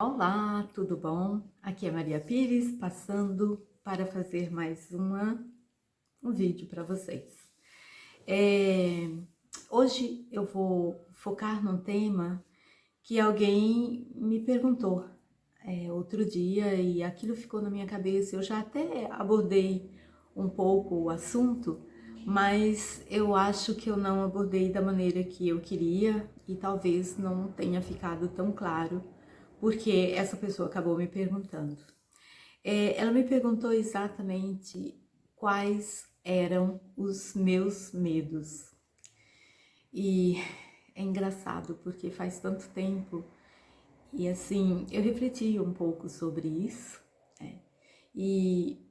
Olá, tudo bom? Aqui é Maria Pires, passando para fazer mais um vídeo para vocês. Hoje eu vou focar num tema que alguém me perguntou outro dia e aquilo ficou na minha cabeça. Eu já até abordei um pouco o assunto, mas eu acho que eu não abordei da maneira que eu queria e talvez não tenha ficado tão claro, porque essa pessoa acabou me perguntando. Ela me perguntou exatamente quais eram os meus medos. E é engraçado porque faz tanto tempo e assim eu refleti um pouco sobre isso, né? E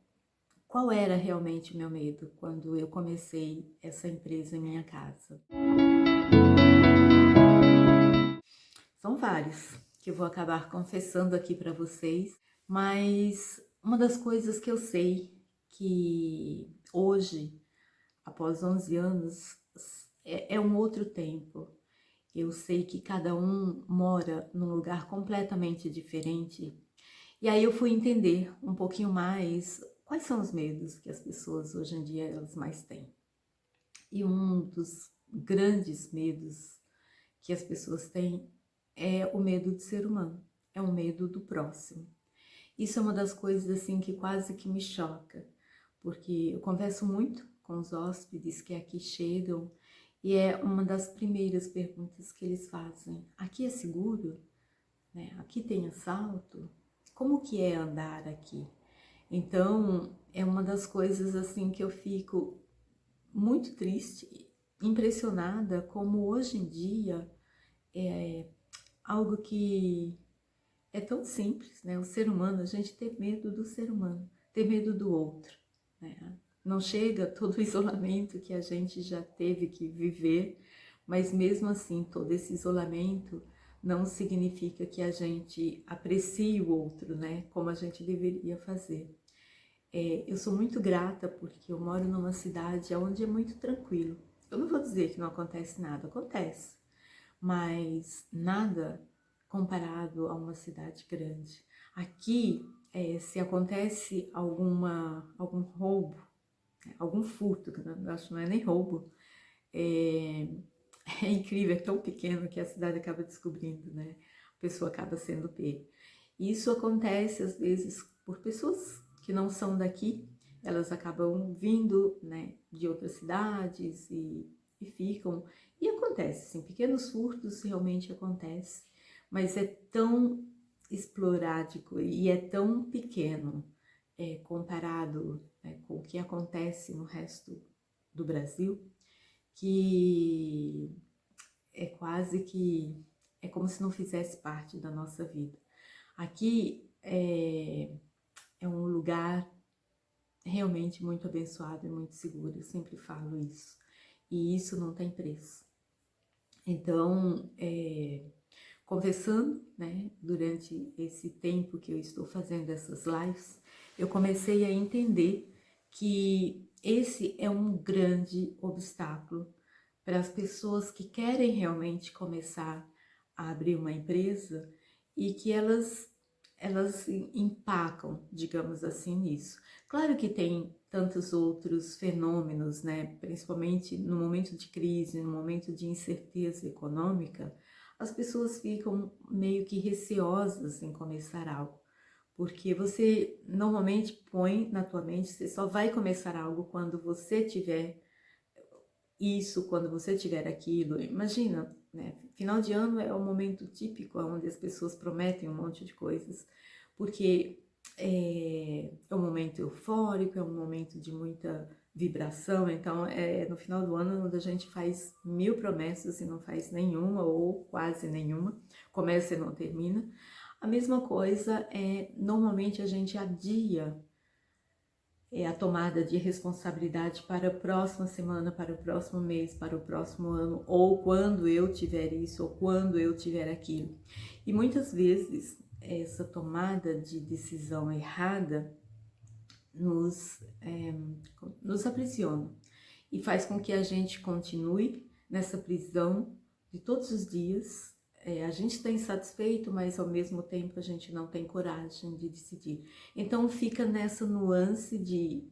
qual era realmente o meu medo quando eu comecei essa empresa em minha casa? São vários que eu vou acabar confessando aqui para vocês, mas uma das coisas que eu sei que hoje, após 11 anos, é um outro tempo. Eu sei que cada um mora num lugar completamente diferente. E aí eu fui entender um pouquinho mais quais são os medos que as pessoas hoje em dia elas mais têm. E um dos grandes medos que as pessoas têm é o medo de ser humano, é o medo do próximo. Isso é uma das coisas assim que quase que me choca, porque eu converso muito com os hóspedes que aqui chegam e é uma das primeiras perguntas que eles fazem: aqui é seguro? Né? Aqui tem assalto? Como que é andar aqui? Então, é uma das coisas assim que eu fico muito triste, impressionada como hoje em dia é algo que é tão simples, né? O ser humano, a gente ter medo do ser humano, ter medo do outro, né? Não chega todo o isolamento que a gente já teve que viver, mas mesmo assim, todo esse isolamento não significa que a gente aprecie o outro, né? Como a gente deveria fazer. Eu sou muito grata porque eu moro numa cidade onde é muito tranquilo. Eu não vou dizer que não acontece nada, acontece, mas nada comparado a uma cidade grande. Aqui, se acontece algum roubo, né, algum furto, que eu acho que não é nem roubo, é, é incrível, é tão pequeno que a cidade acaba descobrindo, né? A pessoa acaba sendo pega. Isso acontece às vezes por pessoas que não são daqui, elas acabam vindo, né, de outras cidades e ficam. E acontece, sim, pequenos furtos realmente acontecem, mas é tão esporádico e é tão pequeno comparado, né, com o que acontece no resto do Brasil, que é quase que é como se não fizesse parte da nossa vida. Aqui é um lugar realmente muito abençoado e muito seguro, eu sempre falo isso. E isso não tem preço. Então, conversando, né, durante esse tempo que eu estou fazendo essas lives, eu comecei a entender que esse é um grande obstáculo para as pessoas que querem realmente começar a abrir uma empresa e que elas empacam, digamos assim, nisso. Claro que tem tantos outros fenômenos, né? Principalmente no momento de crise, no momento de incerteza econômica, as pessoas ficam meio que receosas em começar algo. Porque você normalmente põe na tua mente, você só vai começar algo quando você tiver isso, quando você tiver aquilo. Imagina, né? Final de ano é o momento típico onde as pessoas prometem um monte de coisas, porque é um momento eufórico, é um momento de muita vibração. Então é no final do ano onde a gente faz 1000 promessas e não faz nenhuma ou quase nenhuma, começa e não termina. A mesma coisa normalmente a gente adia a tomada de responsabilidade para a próxima semana, para o próximo mês, para o próximo ano, ou quando eu tiver isso, ou quando eu tiver aquilo. E muitas vezes essa tomada de decisão errada nos aprisiona e faz com que a gente continue nessa prisão de todos os dias, a gente está insatisfeito, mas ao mesmo tempo a gente não tem coragem de decidir. Então fica nessa nuance de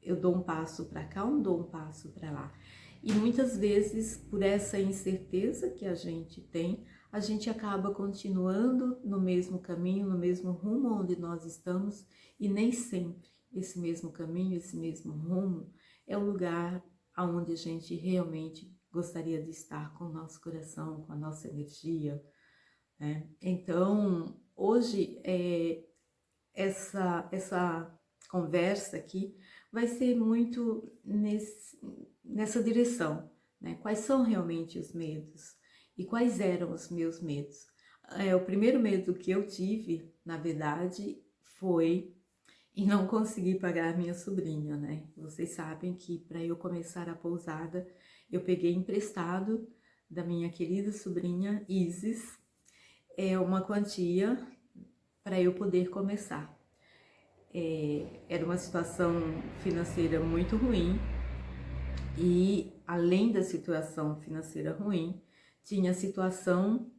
eu dou um passo para cá, eu dou um passo para lá. E muitas vezes, por essa incerteza que a gente tem, a gente acaba continuando no mesmo caminho, no mesmo rumo onde nós estamos, e nem sempre esse mesmo caminho, esse mesmo rumo é o lugar aonde a gente realmente gostaria de estar com o nosso coração, com a nossa energia, né? Então, hoje, essa conversa aqui vai ser muito nessa direção, né? Quais são realmente os medos e quais eram os meus medos? O primeiro medo que eu tive, na verdade, foi em não conseguir pagar minha sobrinha, né? Vocês sabem que para eu começar a pousada, eu peguei emprestado da minha querida sobrinha Isis, uma quantia para eu poder começar. Era uma situação financeira muito ruim e, além da situação financeira ruim, tinha a situação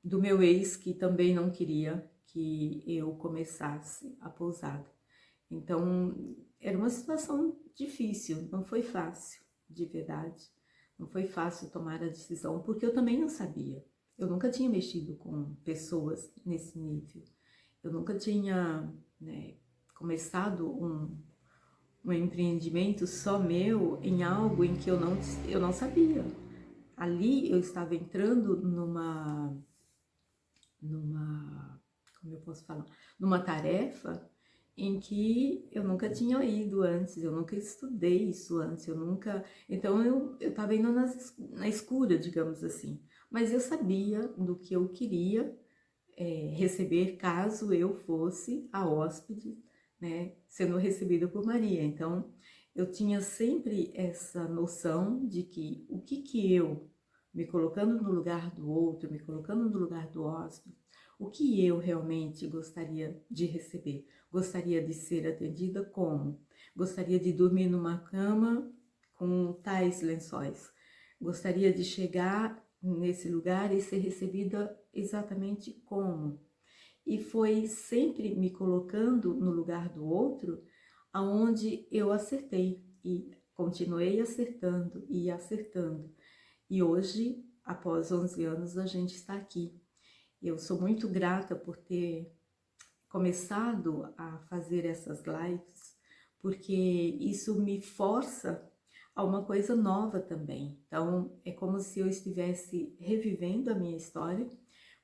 do meu ex, que também não queria que eu começasse a pousada. Então, era uma situação difícil, não foi fácil, de verdade. Não foi fácil tomar a decisão, porque eu também não sabia. Eu nunca tinha mexido com pessoas nesse nível. Eu nunca tinha, né, começado um empreendimento só meu em algo em que eu não sabia. Ali eu estava entrando como eu posso falar, numa tarefa em que eu nunca tinha ido antes, eu nunca estudei isso antes, então eu estava indo na escura, digamos assim, mas eu sabia do que eu queria receber caso eu fosse a hóspede, né, sendo recebida por Maria. Então, eu tinha sempre essa noção de que o que eu, me colocando no lugar do outro, me colocando no lugar do hóspede, o que eu realmente gostaria de receber? Gostaria de ser atendida como? Gostaria de dormir numa cama com tais lençóis? Gostaria de chegar nesse lugar e ser recebida exatamente como? E foi sempre me colocando no lugar do outro aonde eu acertei e continuei acertando e acertando. E hoje, após 11 anos, a gente está aqui. Eu sou muito grata por ter começado a fazer essas lives, porque isso me força a uma coisa nova também. Então, é como se eu estivesse revivendo a minha história,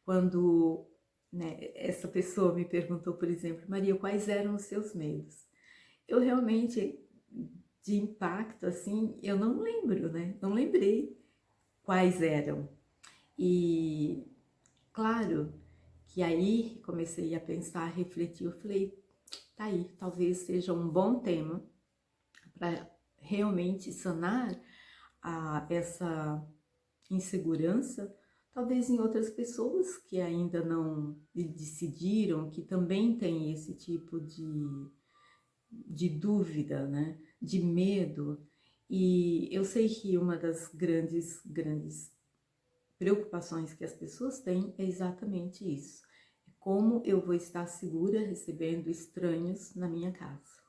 quando, né, essa pessoa me perguntou, por exemplo, Maria, quais eram os seus medos? Eu realmente, de impacto, assim, eu não lembro, né? Não lembrei quais eram. E, claro, que aí comecei a pensar, a refletir, eu falei, tá aí, talvez seja um bom tema para realmente sanar essa insegurança, talvez em outras pessoas que ainda não decidiram, que também têm esse tipo de dúvida, né, de medo. E eu sei que uma das grandes preocupações que as pessoas têm é exatamente isso. Como eu vou estar segura recebendo estranhos na minha casa?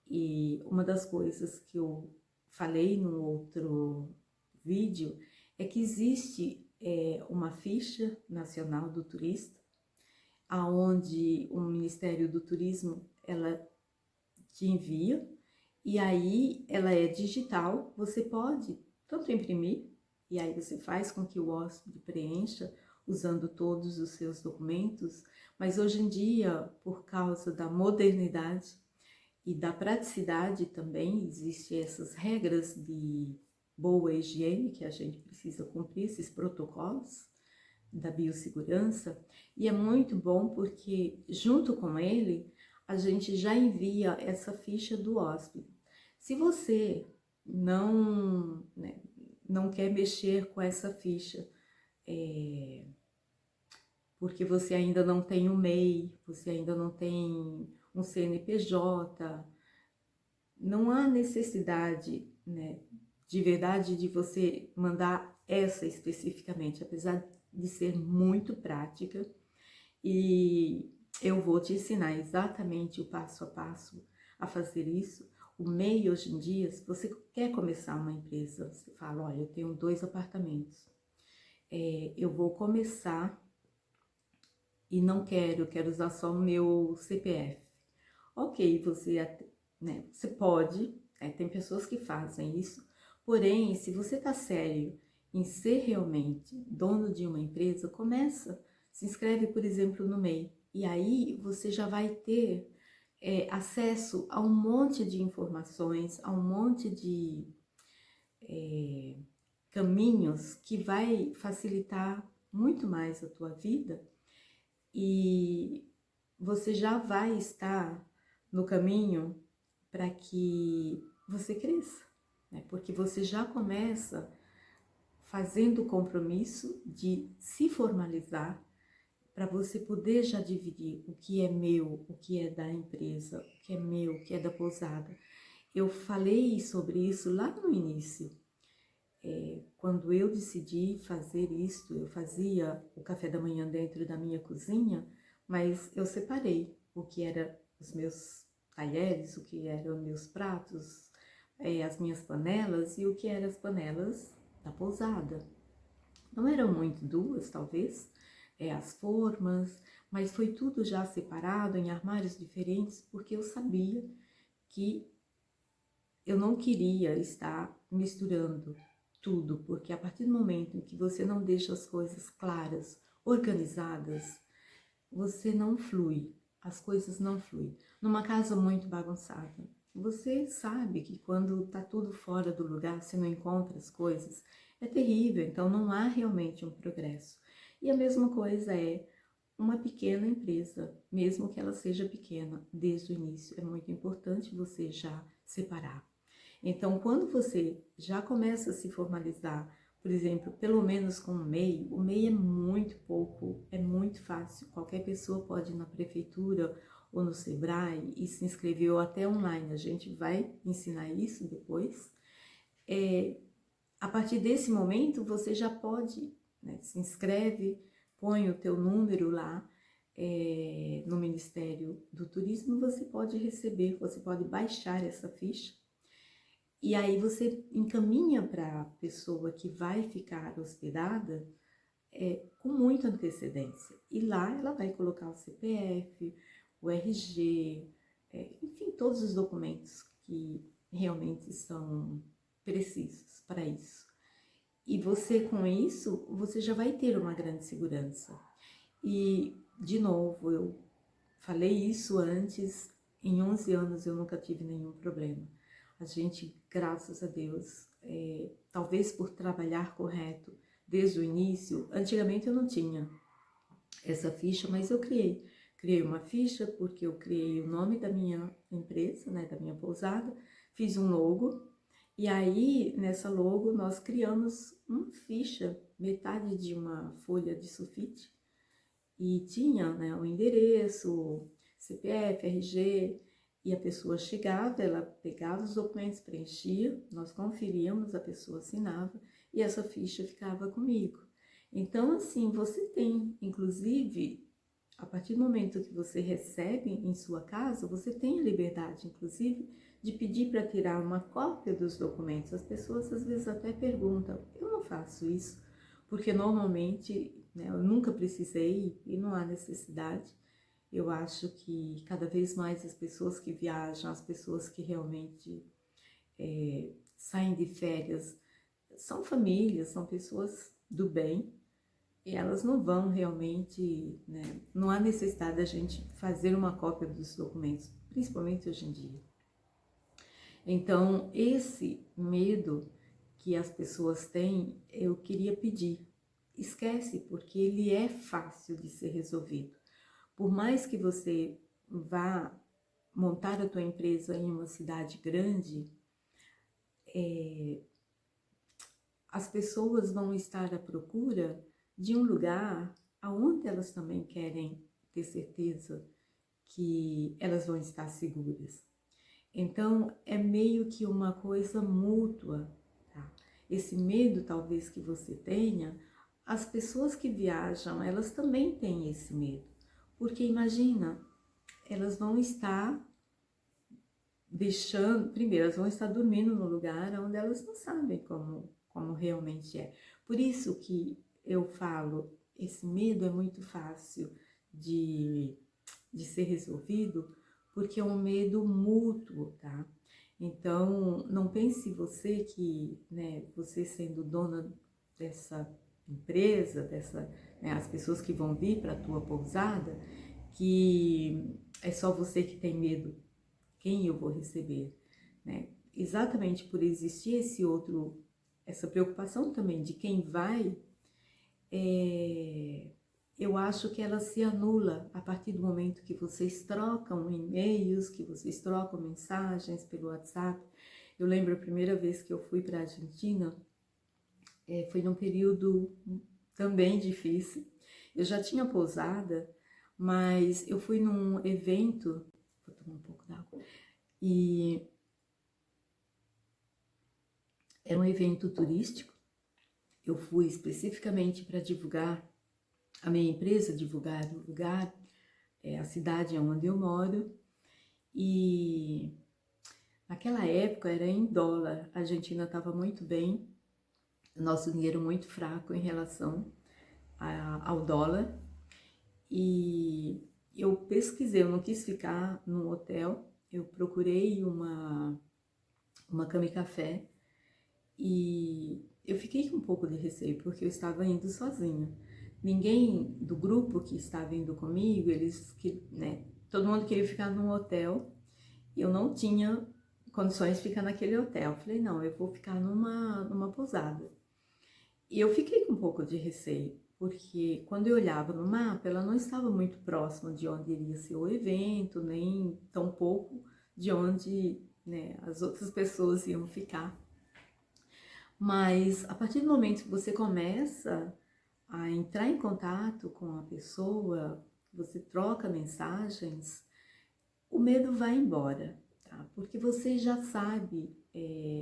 E uma das coisas que eu falei no outro vídeo é que existe uma ficha nacional do turista, aonde o Ministério do Turismo ela te envia, e aí ela é digital, você pode tanto imprimir, e aí você faz com que o hóspede preencha usando todos os seus documentos, mas hoje em dia, por causa da modernidade e da praticidade também, existem essas regras de boa higiene que a gente precisa cumprir, esses protocolos da biossegurança, e é muito bom porque junto com ele a gente já envia essa ficha do hóspede. Se você não, né, não quer mexer com essa ficha, porque você ainda não tem um MEI, você ainda não tem um CNPJ, não há necessidade, né, de verdade de você mandar essa especificamente, apesar de ser muito prática, e eu vou te ensinar exatamente o passo a passo a fazer isso. O MEI hoje em dia, se você quer começar uma empresa, você fala, olha, eu tenho 2 apartamentos, eu vou começar e não quero, eu quero usar só o meu CPF. Ok, né, você pode, tem pessoas que fazem isso, porém, se você tá sério em ser realmente dono de uma empresa, se inscreve, por exemplo, no MEI, e aí você já vai ter acesso a um monte de informações, a um monte de caminhos que vai facilitar muito mais a tua vida, e você já vai estar no caminho para que você cresça, né? Porque você já começa fazendo o compromisso de se formalizar para você poder já dividir o que é meu, o que é da empresa, o que é meu, o que é da pousada. Eu falei sobre isso lá no início. Quando eu decidi fazer isso, eu fazia o café da manhã dentro da minha cozinha, mas eu separei o que era os meus talheres, o que eram meus pratos, as minhas panelas e o que eram as panelas da pousada. Não eram muito duas, talvez, as formas, mas foi tudo já separado em armários diferentes, porque eu sabia que eu não queria estar misturando tudo, porque a partir do momento em que você não deixa as coisas claras, organizadas, você não flui, as coisas não fluem. Numa casa muito bagunçada, você sabe que quando tá tudo fora do lugar, você não encontra as coisas, é terrível, então não há realmente um progresso. E a mesma coisa é uma pequena empresa, mesmo que ela seja pequena, desde o início, é muito importante você já separar. Então, quando você já começa a se formalizar, por exemplo, pelo menos com o MEI é muito pouco, é muito fácil. Qualquer pessoa pode ir na prefeitura ou no Sebrae e se inscrever, ou até online. A gente vai ensinar isso depois. A partir desse momento, você já pode, né, se inscreve, põe o teu número lá no Ministério do Turismo, você pode receber, você pode baixar essa ficha. E aí você encaminha para a pessoa que vai ficar hospedada com muita antecedência. E lá ela vai colocar o CPF, o RG, enfim, todos os documentos que realmente são precisos para isso. E você, com isso, você já vai ter uma grande segurança. E, de novo, eu falei isso antes, em 11 anos eu nunca tive nenhum problema. A gente, graças a Deus, talvez por trabalhar correto desde o início, antigamente eu não tinha essa ficha, mas eu criei. Criei uma ficha porque eu criei o nome da minha empresa, né, da minha pousada, fiz um logo, e aí nessa logo nós criamos uma ficha, metade de uma folha de sulfite, e tinha, né, o endereço, CPF, RG, e a pessoa chegava, ela pegava os documentos, preenchia, nós conferíamos, a pessoa assinava e essa ficha ficava comigo. Então, assim, você tem, inclusive, a partir do momento que você recebe em sua casa, você tem a liberdade, inclusive, de pedir para tirar uma cópia dos documentos. As pessoas às vezes até perguntam, eu não faço isso, porque normalmente, né, eu nunca precisei e não há necessidade. Eu acho que cada vez mais as pessoas que viajam, as pessoas que realmente saem de férias, são famílias, são pessoas do bem, e elas não vão realmente, né, não há necessidade da gente fazer uma cópia dos documentos, principalmente hoje em dia. Então, esse medo que as pessoas têm, eu queria pedir, esquece, porque ele é fácil de ser resolvido. Por mais que você vá montar a tua empresa em uma cidade grande, as pessoas vão estar à procura de um lugar aonde elas também querem ter certeza que elas vão estar seguras. Então, é meio que uma coisa mútua, tá? esse medo talvez que você tenha, as pessoas que viajam, elas também têm esse medo. Porque imagina, elas vão estar deixando, primeiro, elas vão estar dormindo no lugar onde elas não sabem como realmente é. Por isso que eu falo, esse medo é muito fácil de ser resolvido, porque é um medo mútuo, tá? Então, não pense você que, né, você sendo dona dessa empresa, né, as pessoas que vão vir para a tua pousada, que é só você que tem medo, quem eu vou receber, né? Exatamente por existir essa preocupação também de quem vai, eu acho que ela se anula a partir do momento que vocês trocam e-mails, que vocês trocam mensagens pelo WhatsApp. Eu lembro a primeira vez que eu fui para a Argentina, foi num período também difícil. Eu já tinha pousada, mas eu fui num evento, vou tomar um pouco d'água, e era um evento turístico. Eu fui especificamente para divulgar a minha empresa, divulgar o lugar, a cidade onde eu moro, e naquela época era em dólar, a Argentina estava muito bem, o nosso dinheiro muito fraco em relação ao dólar, e eu pesquisei, eu não quis ficar num hotel, eu procurei uma cama e café, e eu fiquei com um pouco de receio, porque eu estava indo sozinha. Ninguém do grupo que estava indo comigo, né, todo mundo queria ficar num hotel, e eu não tinha condições de ficar naquele hotel. Eu falei, não, eu vou ficar numa pousada. E eu fiquei com um pouco de receio, porque quando eu olhava no mapa, ela não estava muito próxima de onde iria ser o evento, nem tão pouco de onde, né, as outras pessoas iam ficar. Mas a partir do momento que você começa a entrar em contato com a pessoa, você troca mensagens, o medo vai embora, tá? Porque você já sabe,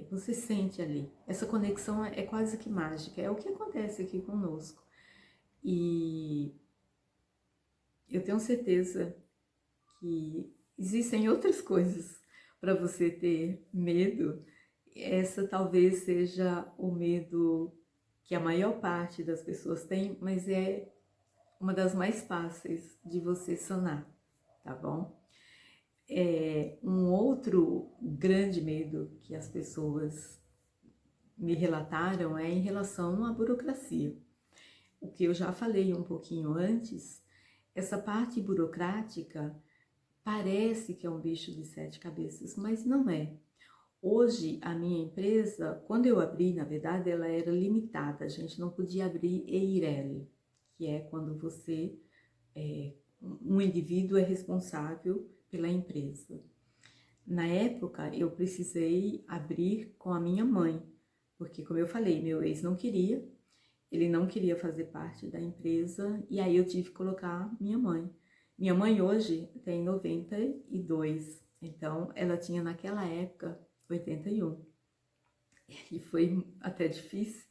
você sente ali. Essa conexão é quase que mágica, é o que acontece aqui conosco. E eu tenho certeza que existem outras coisas para você ter medo. Essa talvez seja o medo que a maior parte das pessoas tem, mas é uma das mais fáceis de você sanar, tá bom? Um outro grande medo que as pessoas me relataram é em relação à burocracia. O que eu já falei um pouquinho antes, essa parte burocrática parece que é um bicho de sete cabeças, mas não é. Hoje, a minha empresa, quando eu abri, na verdade, ela era limitada. A gente não podia abrir EIRELI, que é quando um indivíduo é responsável pela empresa. Na época, eu precisei abrir com a minha mãe, porque, como eu falei, meu ex não queria, ele não queria fazer parte da empresa, e aí eu tive que colocar minha mãe. Minha mãe hoje tem 92, então ela tinha naquela época 81. E foi até difícil,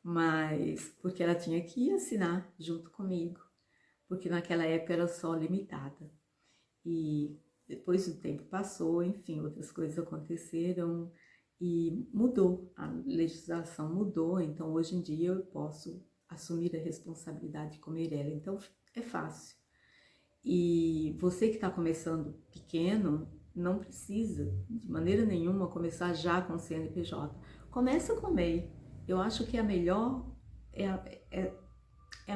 mas porque ela tinha que assinar junto comigo, porque naquela época era só limitada. E depois o tempo passou, enfim, outras coisas aconteceram e mudou, a legislação mudou, então hoje em dia eu posso assumir a responsabilidade como Mirella, então é fácil. E você que está começando pequeno, não precisa de maneira nenhuma começar já com CNPJ. Começa com MEI. Eu acho que é a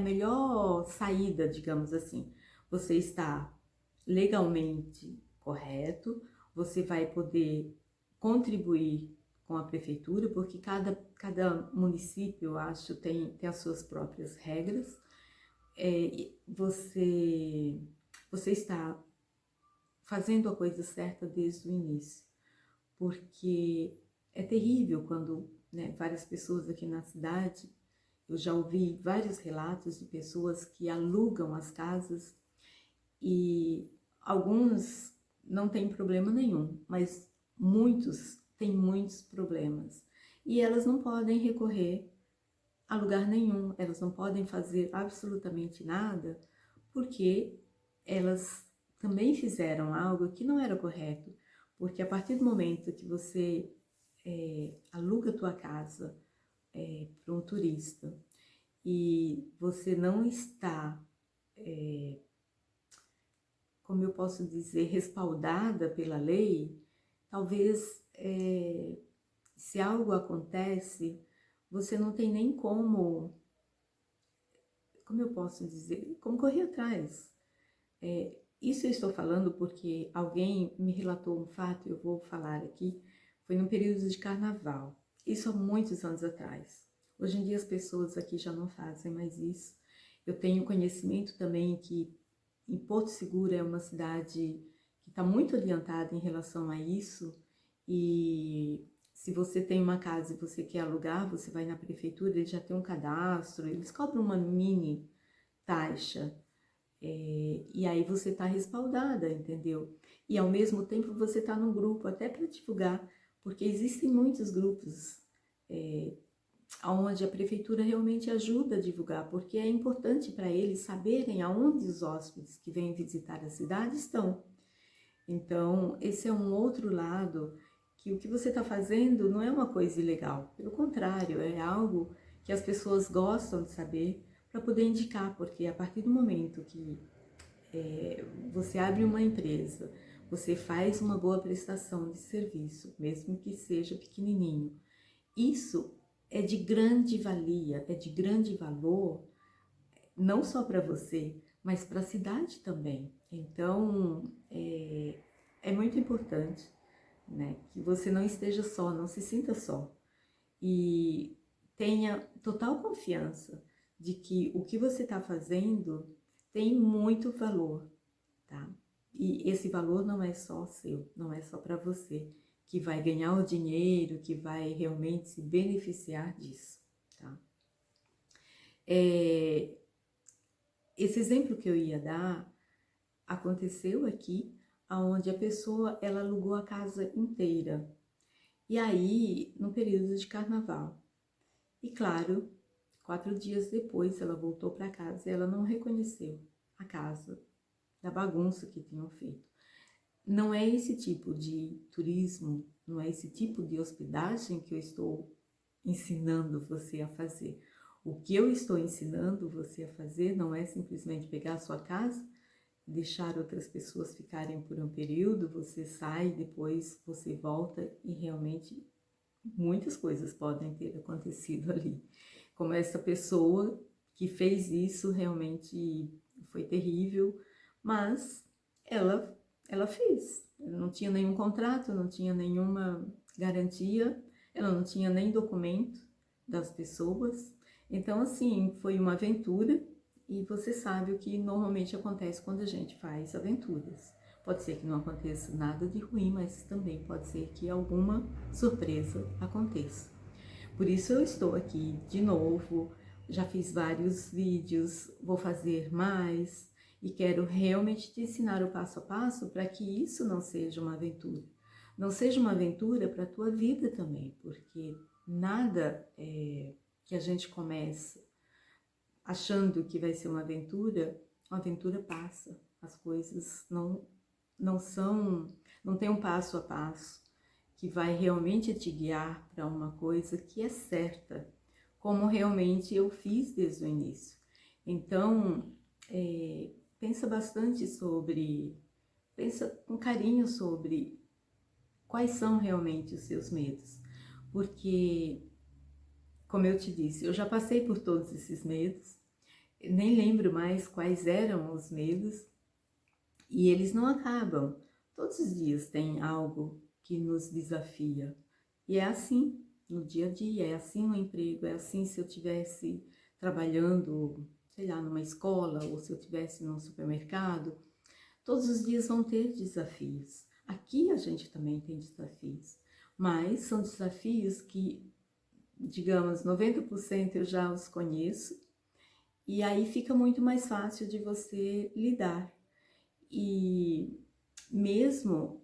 melhor saída, digamos assim. Você está legalmente correto, você vai poder contribuir com a prefeitura, porque cada município, eu acho, tem as suas próprias regras. Você está fazendo a coisa certa desde o início, porque é terrível quando, né, várias pessoas aqui na cidade, eu já ouvi vários relatos de pessoas que alugam as casas e alguns não têm problema nenhum, mas muitos têm muitos problemas. e elas não podem recorrer a lugar nenhum, elas não podem fazer absolutamente nada, porque elas também fizeram algo que não era correto, porque a partir do momento que você aluga a tua casa para um turista e você não está, como eu posso dizer, respaldada pela lei, talvez se algo acontece, você não tem nem como eu posso dizer, como correr atrás. Isso eu estou falando porque alguém me relatou um fato, eu vou falar aqui, foi num período de carnaval, isso há muitos anos atrás. Hoje em dia as pessoas aqui já não fazem mais isso. Eu tenho conhecimento também que em Porto Seguro é uma cidade que está muito adiantada em relação a isso, e se você tem uma casa e você quer alugar, você vai na prefeitura, eles já tem um cadastro, eles cobram uma mini taxa, e aí você está respaldada, entendeu? E ao mesmo tempo você está num grupo, até para divulgar, porque existem muitos grupos onde a prefeitura realmente ajuda a divulgar, porque é importante para eles saberem aonde os hóspedes que vêm visitar a cidade estão. Então, esse é um outro lado, que o que você está fazendo não é uma coisa ilegal, pelo contrário, é algo que as pessoas gostam de saber para poder indicar, porque a partir do momento que você abre uma empresa, você faz uma boa prestação de serviço, mesmo que seja pequenininho, isso é de grande valia, é de grande valor, não só para você, mas para a cidade também. Então, é muito importante, né, que você não esteja só, não se sinta só. E tenha total confiança de que o que você está fazendo tem muito valor, tá? E esse valor não é só seu, não é só para você, que vai ganhar o dinheiro, que vai realmente se beneficiar disso, tá? Esse exemplo que eu ia dar aconteceu aqui, onde a pessoa ela alugou a casa inteira. E aí, no período de carnaval. E claro, 4 dias depois ela voltou para casa e ela não reconheceu a casa da bagunça que tinham feito. Não é esse tipo de turismo, não é esse tipo de hospedagem que eu estou ensinando você a fazer. O que eu estou ensinando você a fazer não é simplesmente pegar a sua casa, deixar outras pessoas ficarem por um período, você sai, depois você volta e realmente muitas coisas podem ter acontecido ali. Como essa pessoa que fez isso realmente foi terrível, mas ela fez. Ela não tinha nenhum contrato, não tinha nenhuma garantia, ela não tinha nem documento das pessoas. Então, assim, foi uma aventura e você sabe o que normalmente acontece quando a gente faz aventuras. Pode ser que não aconteça nada de ruim, mas também pode ser que alguma surpresa aconteça. Por isso eu estou aqui de novo, já fiz vários vídeos, vou fazer mais e quero realmente te ensinar o passo a passo para que isso não seja uma aventura. Não seja uma aventura para a tua vida também, porque nada que a gente começa achando que vai ser uma aventura passa. As coisas não tem um passo a passo que vai realmente te guiar para uma coisa que é certa, como realmente eu fiz desde o início. Então, pensa bastante pensa com carinho sobre quais são realmente os seus medos, porque, como eu te disse, eu já passei por todos esses medos, nem lembro mais quais eram os medos, e eles não acabam. Todos os dias tem algo que nos desafia. E é assim no dia a dia, é assim no emprego, é assim se eu estivesse trabalhando, sei lá, numa escola, ou se eu estivesse num supermercado. Todos os dias vão ter desafios. Aqui a gente também tem desafios, mas são desafios que, digamos, 90% eu já os conheço, e aí fica muito mais fácil de você lidar. E mesmo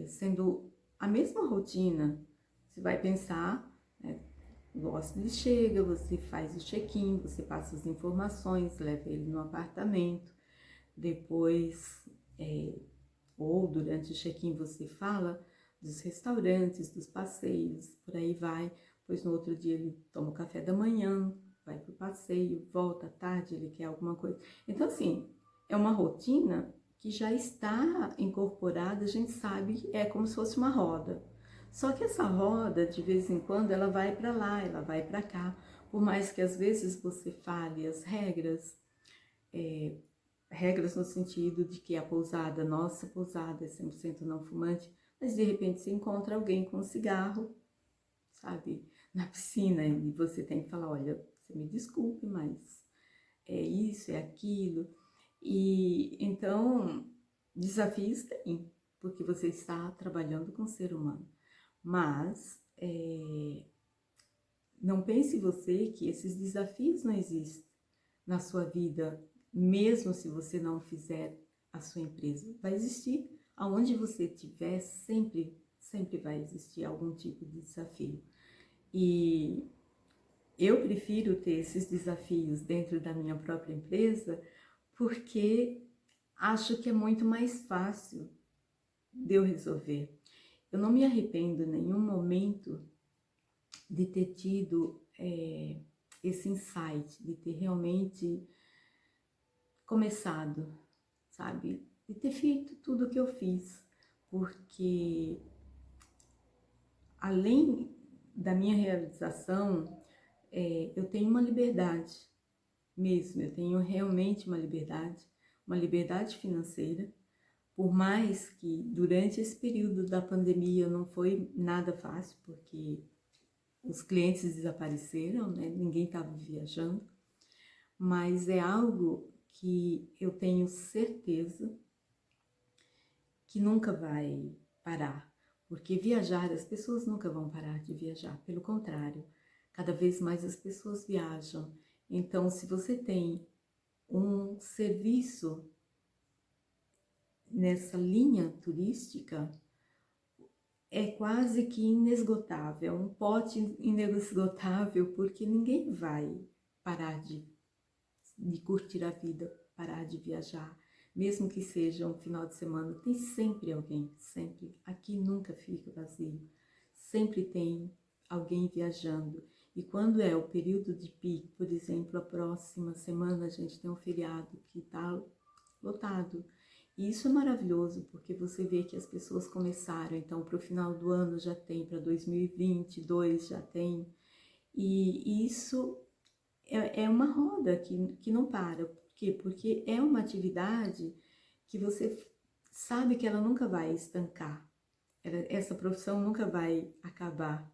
sendo a mesma rotina, você vai pensar, né, O hóspede chega, você faz o check-in, você passa as informações, leva ele no apartamento, depois, ou durante o check-in você fala dos restaurantes, dos passeios, por aí vai, pois no outro dia ele toma o café da manhã, vai para o passeio, volta à tarde, ele quer alguma coisa. Então, assim, é uma rotina que já está incorporada, a gente sabe, é como se fosse uma roda. Só que essa roda, de vez em quando, ela vai para lá, ela vai para cá. Por mais que às vezes você fale as regras, regras no sentido de que a pousada, nossa pousada é 100% não fumante, mas de repente você encontra alguém com um cigarro, sabe, na piscina, e você tem que falar, olha, você me desculpe, mas é isso, é aquilo. E então, desafios tem, porque você está trabalhando com o ser humano. Mas não pense você que esses desafios não existem na sua vida, mesmo se você não fizer a sua empresa. Vai existir. Aonde você estiver, sempre vai existir algum tipo de desafio. E eu prefiro ter esses desafios dentro da minha própria empresa porque acho que é muito mais fácil de eu resolver. Eu não me arrependo em nenhum momento de ter tido esse insight, de ter realmente começado, sabe? De ter feito tudo o que eu fiz, porque além da minha realização, eu tenho uma liberdade mesmo, eu tenho realmente uma liberdade financeira, por mais que durante esse período da pandemia não foi nada fácil, porque os clientes desapareceram, né? Ninguém estava viajando, mas é algo que eu tenho certeza que nunca vai parar, porque viajar, as pessoas nunca vão parar de viajar, pelo contrário, cada vez mais as pessoas viajam. Então, se você tem um serviço nessa linha turística, é quase que inesgotável, é um pote inesgotável, porque ninguém vai parar de curtir a vida, parar de viajar, mesmo que seja um final de semana, tem sempre alguém, sempre, aqui nunca fica vazio, sempre tem alguém viajando. E quando é o período de pico, por exemplo, a próxima semana a gente tem um feriado que está lotado. E isso é maravilhoso, porque você vê que as pessoas começaram, então para o final do ano já tem, para 2022 já tem, e isso é uma roda que não para. Por quê? Porque é uma atividade que você sabe que ela nunca vai estancar, essa profissão nunca vai acabar.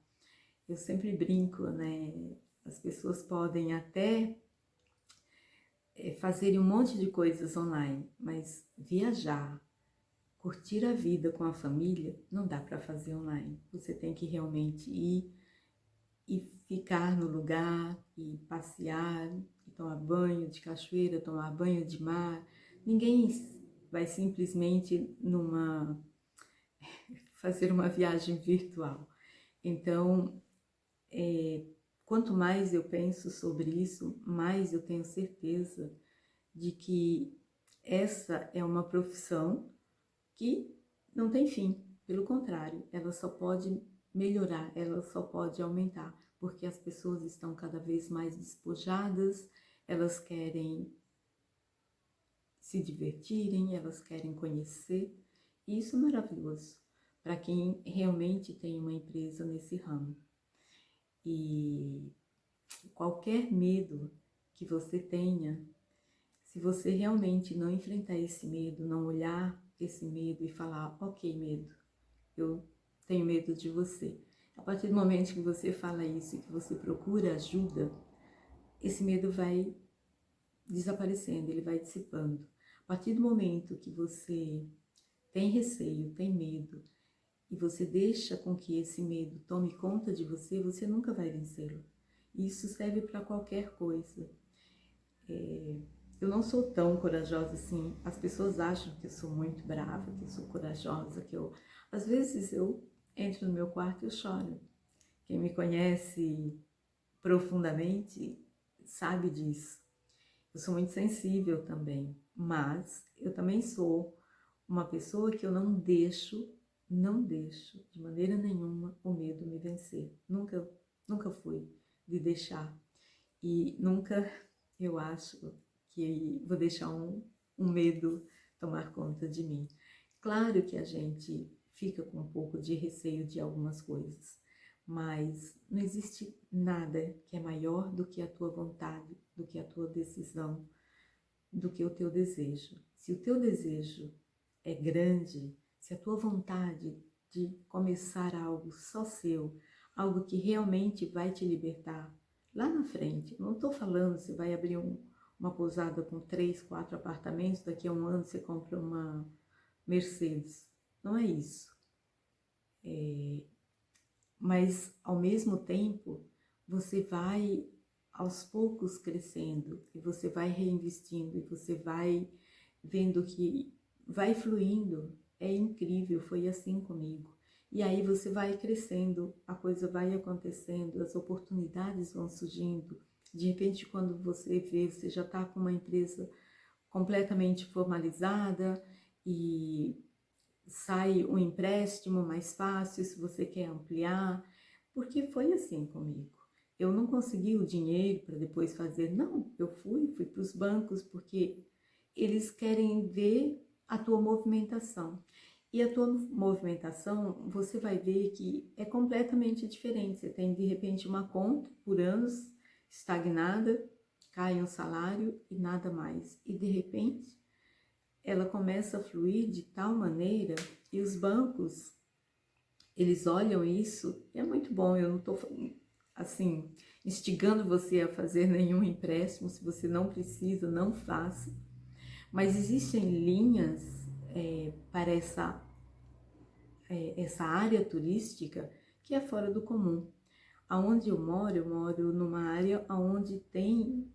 Eu sempre brinco, né? As pessoas podem até fazerem um monte de coisas online, mas viajar, curtir a vida com a família, não dá para fazer online. Você tem que realmente ir e ficar no lugar, e passear, e tomar banho de cachoeira, tomar banho de mar. Ninguém vai simplesmente fazer uma viagem virtual. Então, quanto mais eu penso sobre isso, mais eu tenho certeza de que essa é uma profissão que não tem fim. Pelo contrário, ela só pode melhorar, ela só pode aumentar, porque as pessoas estão cada vez mais despojadas, elas querem se divertirem, elas querem conhecer, e isso é maravilhoso para quem realmente tem uma empresa nesse ramo. E qualquer medo que você tenha, se você realmente não enfrentar esse medo, não olhar esse medo e falar, ok, medo, eu tenho medo de você. A partir do momento que você fala isso e que você procura ajuda, esse medo vai desaparecendo, ele vai dissipando. A partir do momento que você tem receio, tem medo, e você deixa com que esse medo tome conta de você, você nunca vai vencê-lo. Isso serve para qualquer coisa. Eu não sou tão corajosa assim. As pessoas acham que eu sou muito brava, que eu sou corajosa, às vezes eu entro no meu quarto e eu choro. Quem me conhece profundamente sabe disso. Eu sou muito sensível também, mas eu também sou uma pessoa que eu não deixo de maneira nenhuma o medo me vencer. Nunca fui de deixar. E nunca eu acho que vou deixar um medo tomar conta de mim. Claro que a gente fica com um pouco de receio de algumas coisas, mas não existe nada que é maior do que a tua vontade, do que a tua decisão, do que o teu desejo. Se o teu desejo é grande, se a tua vontade de começar algo só seu, algo que realmente vai te libertar lá na frente, não estou falando você vai abrir uma pousada com 3, 4 apartamentos, daqui a um ano você compra uma Mercedes, não é isso. Mas ao mesmo tempo você vai aos poucos crescendo e você vai reinvestindo e você vai vendo que vai fluindo. É incrível, foi assim comigo. E aí você vai crescendo, a coisa vai acontecendo, as oportunidades vão surgindo. De repente, quando você vê, você já está com uma empresa completamente formalizada e sai um empréstimo mais fácil se você quer ampliar, porque foi assim comigo. Eu não consegui o dinheiro para depois fazer, não, eu fui para os bancos porque eles querem ver a tua movimentação. E a tua movimentação, você vai ver que é completamente diferente. Você tem, de repente, uma conta por anos estagnada, cai um salário e nada mais. E, de repente, ela começa a fluir de tal maneira e os bancos, eles olham isso, e é muito bom, eu não estou, assim, instigando você a fazer nenhum empréstimo, se você não precisa, não faça, mas existem linhas para essa área turística que é fora do comum. Aonde eu moro numa área onde tem,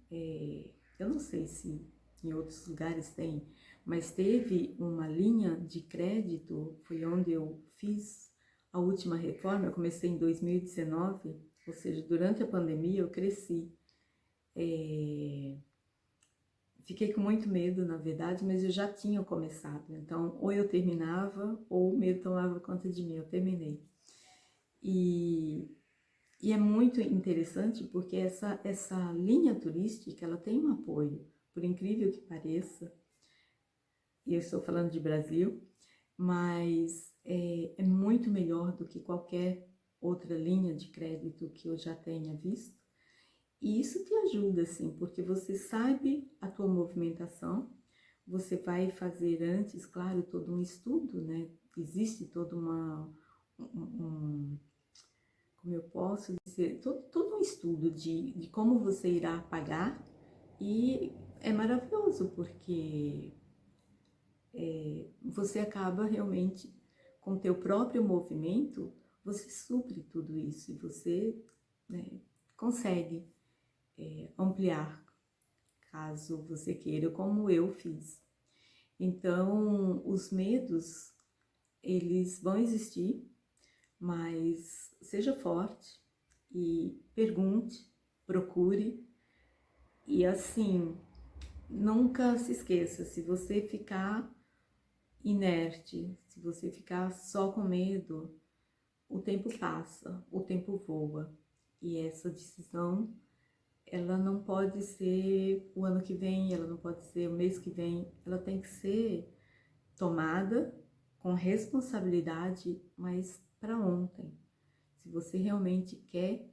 eu não sei se em outros lugares tem, mas teve uma linha de crédito, foi onde eu fiz a última reforma, eu comecei em 2019, ou seja, durante a pandemia eu cresci. Fiquei com muito medo, na verdade, mas eu já tinha começado, então ou eu terminava ou o medo tomava conta de mim, eu terminei. E é muito interessante porque essa linha turística, ela tem um apoio, por incrível que pareça, e eu estou falando de Brasil, mas é muito melhor do que qualquer outra linha de crédito que eu já tenha visto. E isso te ajuda, assim, porque você sabe a tua movimentação, você vai fazer antes, claro, todo um estudo, né? Existe todo como eu posso dizer, todo um estudo de como você irá pagar, e é maravilhoso porque você acaba realmente com o teu próprio movimento, você supre tudo isso e você, né, consegue ampliar, caso você queira, como eu fiz. Então, os medos, eles vão existir, mas seja forte e pergunte, procure. E assim, nunca se esqueça, se você ficar inerte, se você ficar só com medo, o tempo passa, o tempo voa. E essa decisão, ela não pode ser o ano que vem, ela não pode ser o mês que vem, ela tem que ser tomada com responsabilidade, mas para ontem. Se você realmente quer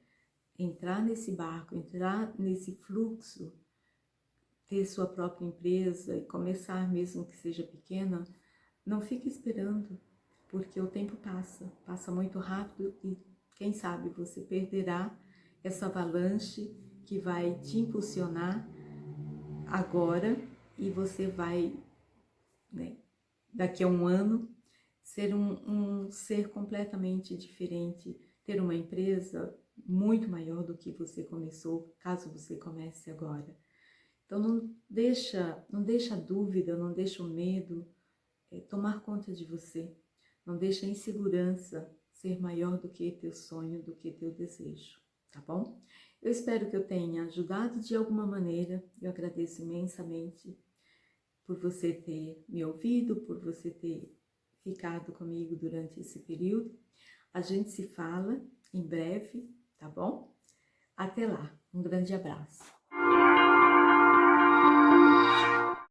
entrar nesse barco, entrar nesse fluxo, ter sua própria empresa e começar, mesmo que seja pequena, não fique esperando, porque o tempo passa muito rápido e quem sabe você perderá essa avalanche que vai te impulsionar agora e você vai, né, daqui a um ano, ser um ser completamente diferente, ter uma empresa muito maior do que você começou, caso você comece agora. Então não deixa a dúvida, não deixa o medo tomar conta de você. Não deixa a insegurança ser maior do que teu sonho, do que teu desejo, tá bom? Eu espero que eu tenha ajudado de alguma maneira. Eu agradeço imensamente por você ter me ouvido, por você ter ficado comigo durante esse período. A gente se fala em breve, tá bom? Até lá, um grande abraço.